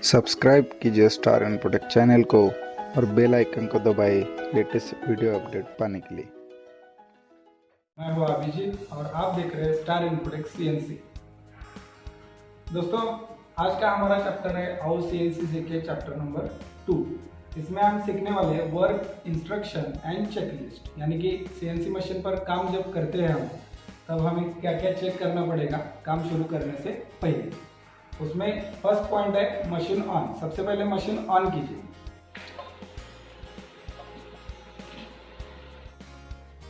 Subscribe कीजिए star इनपुटेक channel को और बेल आइकन को दबाएं लेटेस्ट वीडियो अपडेट पाने के लिए। मैं हूं अभिजीत और आप देख रहे हैं स्टार इनपुटेक सीएनसी। दोस्तों, आज का हमारा चैप्टर है हाउ सीएनसी सीखे चैप्टर नंबर 2। इसमें हम सीखने वाले हैं वर्क इंस्ट्रक्शन एंड चेकलिस्ट, यानी कि सीएनसी मशीन पर काम जब करते हैं हम तब हमें क्या क्या चेक करना पड़ेगा काम शुरू करने से पहले। उसमें फर्स्ट पॉइंट है मशीन ऑन। सबसे पहले मशीन ऑन कीजिए।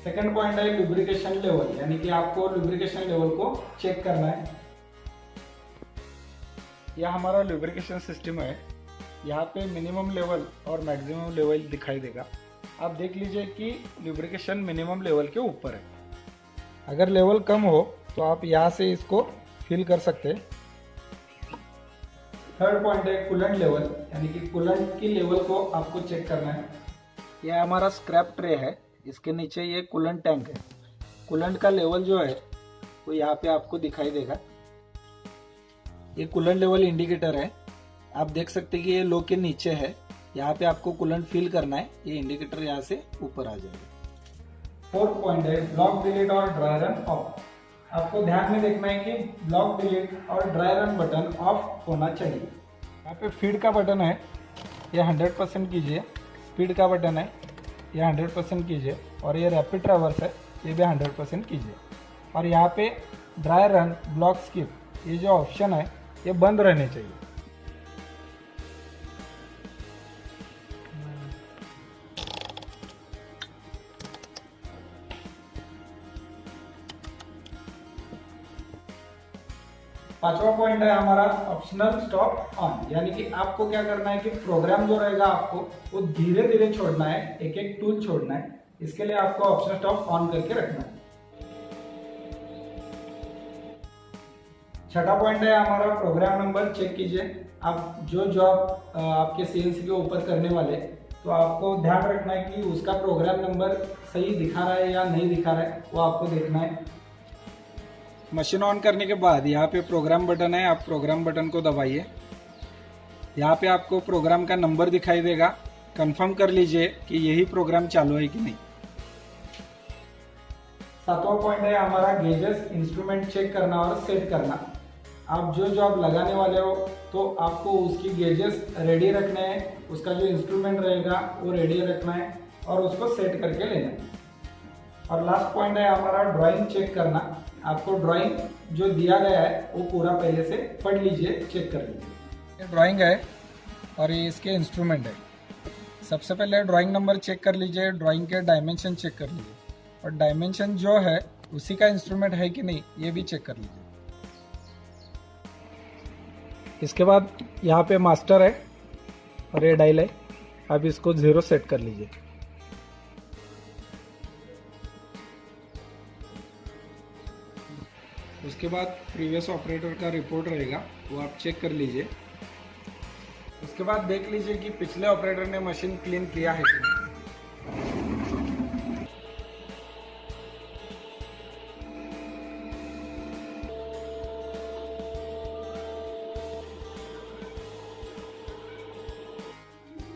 सेकंड पॉइंट है लुब्रिकेशन लेवल, यानी कि आपको लुब्रिकेशन लेवल को चेक करना है। यह हमारा लुब्रिकेशन सिस्टम है। यहाँ पे मिनिमम लेवल और मैक्सिमम लेवल दिखाई देगा। आप देख लीजिए कि लुब्रिकेशन मिनिमम लेवल के ऊपर है। अगर लेवल कम हो तो आप यहाँ से इसको फिल कर सकते हैं। थर्ड पॉइंट है कूलेंट लेवल, यानी कि कूलेंट की लेवल को आपको चेक करना है। यह हमारा स्क्रैप ट्रे है, इसके नीचे ये कूलेंट टैंक है। कूलेंट का लेवल जो है वो यहाँ पे आपको दिखाई देगा। ये कूलेंट लेवल इंडिकेटर है। आप देख सकते हैं कि ये लो के नीचे है। यहाँ पे आपको कूलेंट फिल करना है। ये इंडिकेटर यहाँ से ऊपर आ जाएगा। फोर्थ पॉइंट है ब्लॉक डिलीट और ड्राई रन ऑफ। आपको ध्यान में देखना है कि ब्लॉक डिलीट और ड्राई रन बटन ऑफ होना चाहिए। यहाँ पे फीड का बटन है, ये 100% कीजिए। स्पीड का बटन है, ये 100% कीजिए। और ये रैपिड ट्रैवर्स है, ये भी 100% कीजिए। और यहाँ पे ड्राई रन, ब्लॉक स्किप, ये जो ऑप्शन है ये बंद रहने चाहिए। पांचवा पॉइंट है हमारा ऑप्शनल स्टॉप ऑन, यानी कि आपको क्या करना है कि प्रोग्राम जो रहेगा आपको वो धीरे धीरे छोड़ना है, एक एक टूल छोड़ना है। इसके लिए आपको ऑप्शनल स्टॉप ऑन करके रखना है। छठा पॉइंट है हमारा प्रोग्राम नंबर चेक कीजिए। आप जो जॉब आपके सीएनसी के ऊपर करने वाले, तो आपको ध्यान रखना है कि उसका प्रोग्राम नंबर सही दिखा रहा है या नहीं दिखा रहा है, वो आपको देखना है। मशीन ऑन करने के बाद यहाँ पे प्रोग्राम बटन है, आप प्रोग्राम बटन को दबाइए। यहाँ पे आपको प्रोग्राम का नंबर दिखाई देगा। कंफर्म कर लीजिए कि यही प्रोग्राम चालू है कि नहीं। सातवां पॉइंट है हमारा गेजेस इंस्ट्रूमेंट चेक करना और सेट करना। आप जो जॉब लगाने वाले हो तो आपको उसकी गेजेस रेडी रखने हैं, उसका जो इंस्ट्रूमेंट रहेगा वो रेडी रखना है और उसको सेट करके लेना है। और लास्ट पॉइंट है हमारा ड्राइंग चेक करना। आपको ड्राइंग जो दिया गया है वो पूरा पहले से पढ़ लीजिए, चेक कर लीजिए। ये ड्राइंग है और ये इसके इंस्ट्रूमेंट है। सबसे पहले ड्राइंग नंबर चेक कर लीजिए, ड्राइंग के डायमेंशन चेक कर लीजिए और डायमेंशन जो है उसी का इंस्ट्रूमेंट है कि नहीं ये भी चेक कर लीजिए। इसके बाद यहाँ पे मास्टर है और ये डायल है। आप इसको 0 सेट कर लीजिए। उसके बाद प्रीवियस ऑपरेटर का रिपोर्ट रहेगा, वो आप चेक कर लीजिए। उसके बाद देख लीजिए कि पिछले ऑपरेटर ने मशीन क्लीन किया है कि नहीं।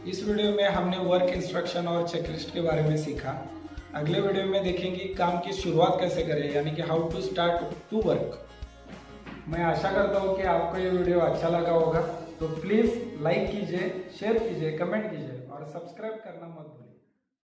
इस वीडियो में हमने वर्क इंस्ट्रक्शन और चेकलिस्ट के बारे में सीखा। अगले वीडियो में देखेंगे काम की शुरुआत कैसे करें, यानी कि how to start to work. मैं आशा करता हूँ कि आपको ये वीडियो अच्छा लगा होगा, तो प्लीज़ लाइक कीजिए, शेयर कीजिए, कमेंट कीजिए और सब्सक्राइब करना मत भूलिए।